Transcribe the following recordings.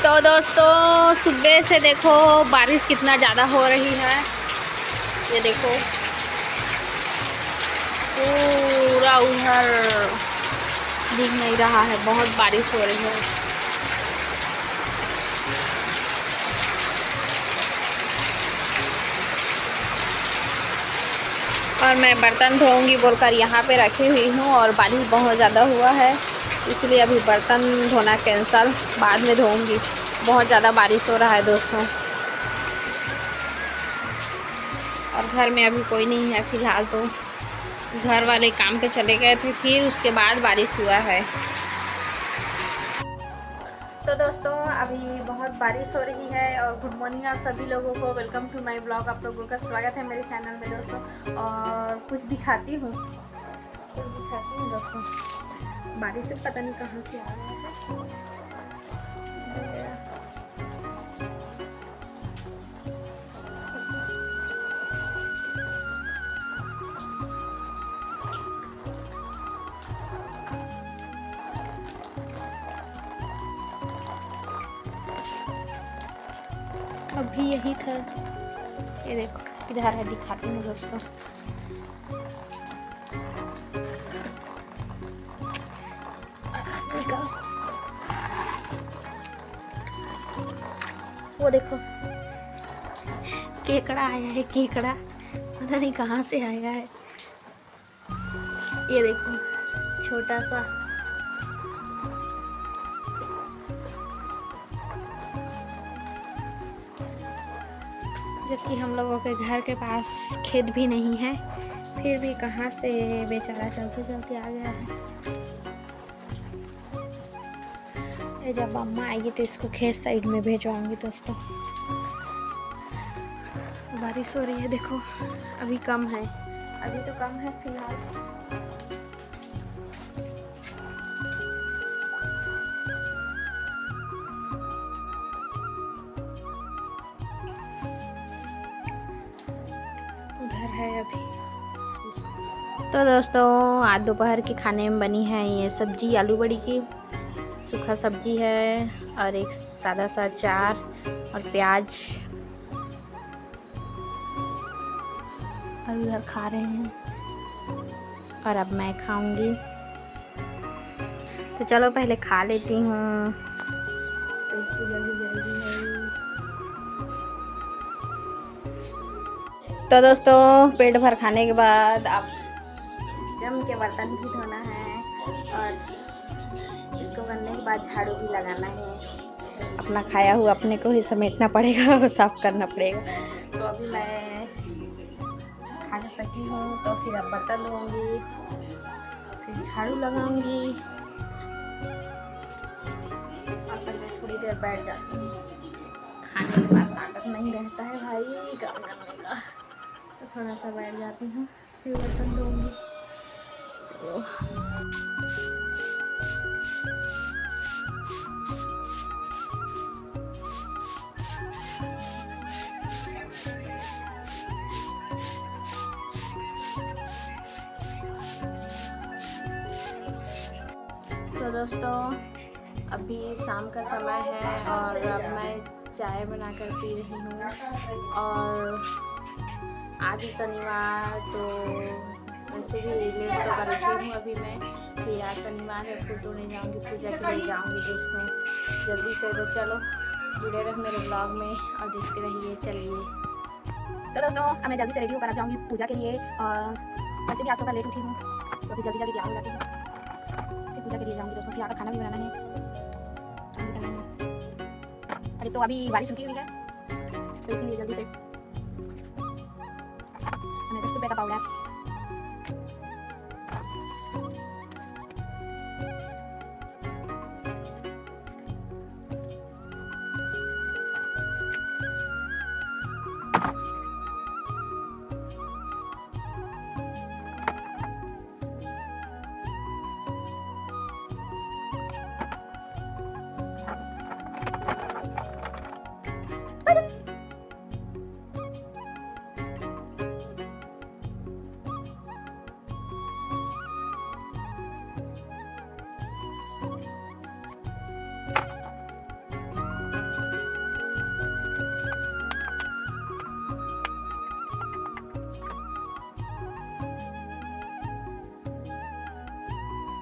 तो दोस्तों सुबह से देखो बारिश कितना ज़्यादा हो रही है। ये देखो पूरा उधर दिख नहीं रहा है, बहुत बारिश हो रही है। और मैं बर्तन धोऊंगी बोलकर यहाँ पे रखी हुई हूँ और बारिश बहुत ज़्यादा हुआ है, इसलिए अभी बर्तन धोना कैंसल, बाद में धोऊंगी। बहुत ज़्यादा बारिश हो रहा है दोस्तों, और घर में अभी कोई नहीं है फिलहाल, तो घर वाले काम पे चले गए थे, फिर उसके बाद बारिश हुआ है। तो दोस्तों अभी बहुत बारिश हो रही है और गुड मॉर्निंग आप सभी लोगों को, वेलकम टू माय ब्लॉग। आप लोगों का स्वागत है मेरे चैनल में दोस्तों। और कुछ दिखाती हूँ दोस्तों, बारिश से पता नहीं कहाँ से आ रहा है। अभी यही था, ये देखो इधर है, दिखाती हूँ दोस्तों। वो देखो केकड़ा आया है, केकड़ा पता नहीं कहाँ से आया है। ये देखो छोटा सा, जबकि हम लोगों के घर के पास खेत भी नहीं है, फिर भी कहाँ से बेचारा चलते चलते आ गया है। जब अम्मा आएगी तो इसको खेत साइड में भेजवाऊंगी दोस्तों। बारिश हो रही है देखो, अभी कम है, अभी तो कम है फिलहाल। उधर है अभी। तो दोस्तों आज दोपहर के खाने में बनी है ये सब्जी, आलू बड़ी की सूखा सब्जी है, और एक सादा सा अचार और प्याज। और उधर खा रहे हैं और अब मैं खाऊंगी, तो चलो पहले खा लेती हूँ। तो दोस्तों पेट भर खाने के बाद अब जम के बर्तन भी धोना है और इसको करने के बाद झाड़ू भी लगाना है। अपना खाया हुआ अपने को ही समेटना पड़ेगा और साफ करना पड़ेगा। तो अभी मैं खा सकी हूँ, तो फिर अब बर्तन धोऊंगी, फिर झाड़ू लगाऊंगी और पहले थोड़ी देर बैठ जाती हूँ। खाने के बाद ताकत नहीं रहता है भाई काम करने का, तो थोड़ा सा बैठ जाती हूँ, फिर बर्तन धोऊंगी। चलो तो दोस्तों अभी शाम का समय है और अब मैं चाय बनाकर पी रही हूँ। और आज शनिवार, तो वैसे भी लेट सोकर उठी हूँ अभी मैं, फिर आज शनिवार है, फूल तोड़ने जाऊँगी, पूजा के लिए जाऊँगी दोस्तों जल्दी से। तो चलो जुड़े रहो मेरे ब्लॉग में और देखते रहिए। चलिए तो दोस्तों अब मैं जल्दी से रेडी होकर आ जाऊँगी पूजा के लिए। वैसे भी आज सुबह लेट उठी हूँ, तो अभी जल्दी तैयार हो जाती हूँ, फिर पूजा के लिए जाऊँगी दोस्तों। फिर आकर खाना भी बनाना है। अरे तो अभी बारिश रुकी हुई है, तो इसीलिए जल्दी से 10 रुपये का पाउडर,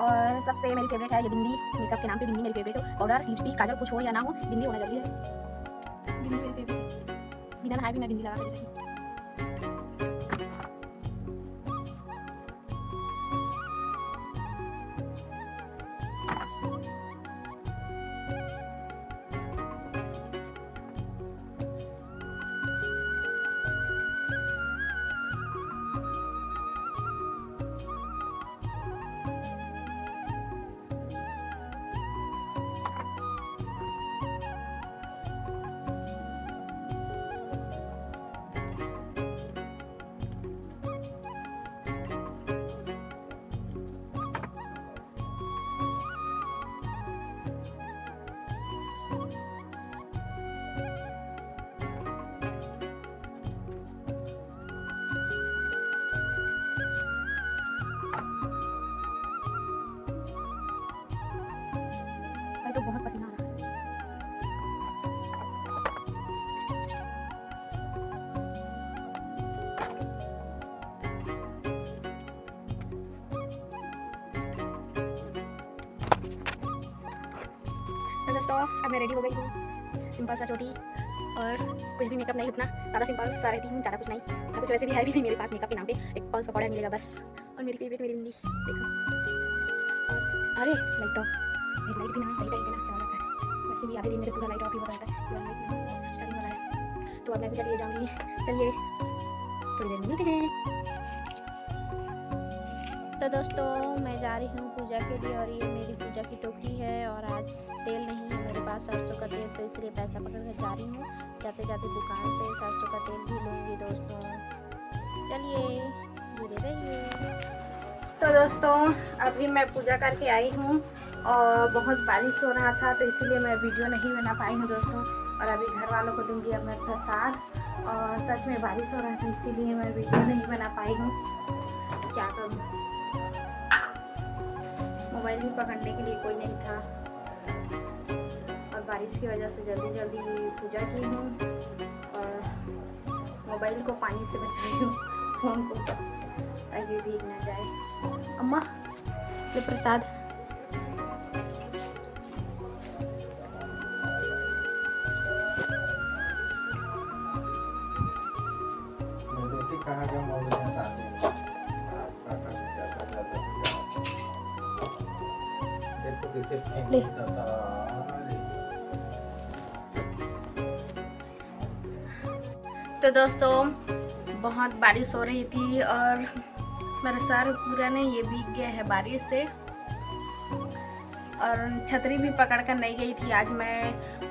और सबसे मेरी फेवरेट है ये बिंदी, मेकअप के नाम पे बिंदी मेरी फेवरेट है। पाउडर, लिपस्टिक, काजल कुछ हो या ना हो, बिंदी होना जरूरी है। बिंदी मेरी फेवरेट है, बिना नहाए भी मैं बिंदी लगा के रहती हूँ। तो बहुत पसीना आ रहा है। तो दोस्तों अब मैं रेडी हो गई हूँ, सिंपल सा चोटी और कुछ भी मेकअप नहीं, उतना ज़्यादा सिंपल सा रहती हूँ, ज़्यादा कुछ नहीं, ना कुछ वैसे भी है भी नहीं मेरे पास मेकअप के नाम पे। एक पॉन्ड्स का पाउडर मिलेगा बस, और मेरी फेवरेट मेरी बिंदी देखो। और अरे लाइट ऑफ, लाइट भी ना सही टाइम पे ना चला जाता है, वैसे भी आधे दिन मेरे पूरा लाइट ऑफ ही होता है, पूरा लाइट स्टार्टिंग वाला है। तो अब मैं भी चलिए जाऊँगी, चलिए थोड़ी देर में मिलते हैं। तो दोस्तों मैं जा रही हूँ पूजा के लिए, और ये मेरी पूजा की टोकरी है, और आज तेल नहीं है मेरे पास सरसों का तेल, तो इसलिए पैसा पकड़ कर जा रही हूँ। जाते जाते दुकान से सरसों का तेल भी लूँगी दोस्तों। चलिए जुड़े रहिए। तो दोस्तों अभी मैं पूजा करके आई हूँ और बहुत बारिश हो रहा था, तो इसीलिए मैं वीडियो नहीं बना पाई हूँ दोस्तों। और अभी घर वालों को दूँगी अब मैं प्रसाद, और सच में बारिश हो रहा था इसीलिए मैं वीडियो नहीं बना पाई हूँ। क्या करूँ, मोबाइल भी पकड़ने के लिए कोई नहीं था, और बारिश की वजह से जल्दी जल्दी पूजा की हूँ और मोबाइल को पानी से बचाई हूँ, फ़ोन को, ताकि भीग ना जाए। अम्मा ये प्रसाद। कहाँ का ले। तो दोस्तों बहुत बारिश हो रही थी और मेरा सर पूरा ने ये भीग गया है बारिश से, और छतरी भी पकड़ कर नहीं गई थी। आज मैं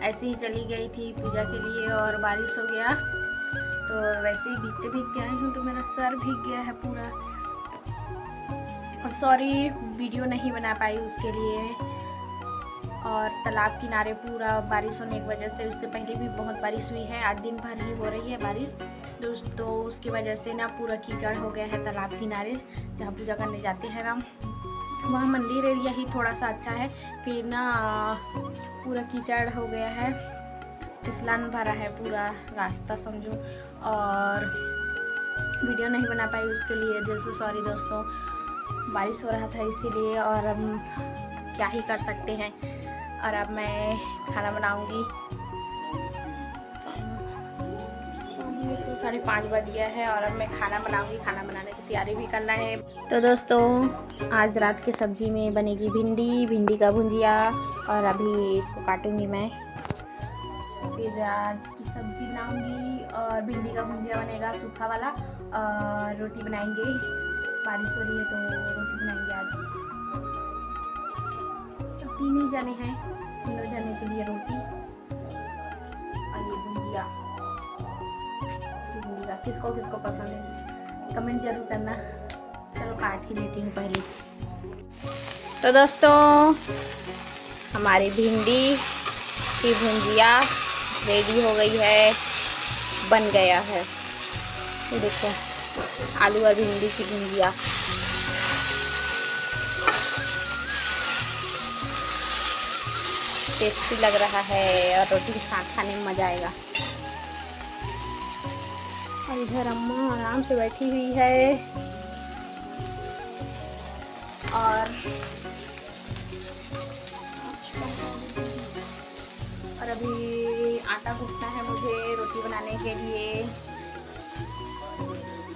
ऐसे ही चली गई थी पूजा के लिए और बारिश हो गया, तो वैसे ही भीगते भीगते आई हूँ, तो मेरा सर भीग गया है पूरा। और सॉरी वीडियो नहीं बना पाई उसके लिए। और तालाब किनारे पूरा बारिश होने की वजह से, उससे पहले भी बहुत बारिश हुई है, आज दिन भर ही हो रही है बारिश, तो उसकी वजह से ना पूरा कीचड़ हो गया है तालाब किनारे जहाँ पूजा करने जाते हैं ना। वहाँ मंदिर एरिया ही थोड़ा सा अच्छा है, फिर ना पूरा कीचड़ हो गया है, फिसलन भरा है पूरा रास्ता समझो, और वीडियो नहीं बना पाई उसके लिए दिल से सॉरी दोस्तों। बारिश हो रहा था इसीलिए, और अब क्या ही कर सकते हैं। और अब मैं खाना बनाऊंगी, शाम को 5:30 बज गया है, और अब मैं खाना बनाऊंगी, खाना बनाने की तैयारी भी करना है। तो दोस्तों आज रात की सब्जी में बनेगी भिंडी का भुंजिया, और अभी इसको काटूंगी मैं, फिर आज की सब्जी बनाऊंगी और भिंडी का भुंजिया बनेगा सूखा वाला, और रोटी बनाएंगे, बारिश हो रही है तो रोटी बनाएंगे आज। तो 3 ही जने हैं, 3 जने के लिए रोटी और ये भुंजिया। भुंजिया किसको किसको पसंद है कमेंट जरूर करना। चलो काट ही लेती हूँ पहले। तो दोस्तों हमारी भिंडी की भुंजिया रेडी हो गई है, बन गया है। ये देखो आलू और भिंडी की भुंजिया। टेस्टी लग रहा है और रोटी के साथ खाने में मज़ा आएगा। और इधर अम्मा आराम से बैठी हुई है और अभी आटा गूंथना है मुझे रोटी बनाने के लिए।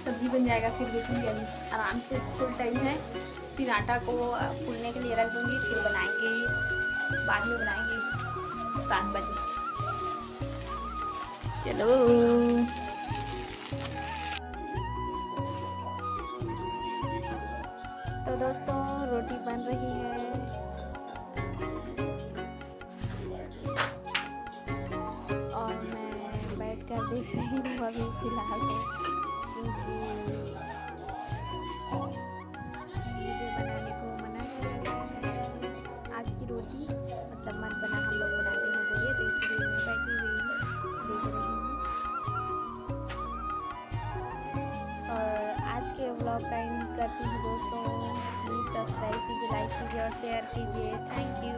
सब्जी बन जाएगा फिर देखूँगी, अभी आराम से फुल टाइम है। फिर आटा को फूलने के लिए रख दूँगी, फिर बनाएंगे, बाद में बनाएंगे 7 बजे। चलो तो दोस्तों रोटी बन रही है और मैं बैठ कर देख रही हूँ अभी फ़िलहाल तो, क्योंकि मुझे बनाने को मना किया गया है। आज की रोटी मतलब मत बना, हम लोग बनाते हैं बोलिए, तो इसलिए मैं बैठी हुई हूँ देख रही हूँ। और आज के व्लॉग का एंड करती हूँ दोस्तों। प्लीज़ सब्सक्राइब कीजिए, लाइक कीजिए और शेयर कीजिए। Thank you.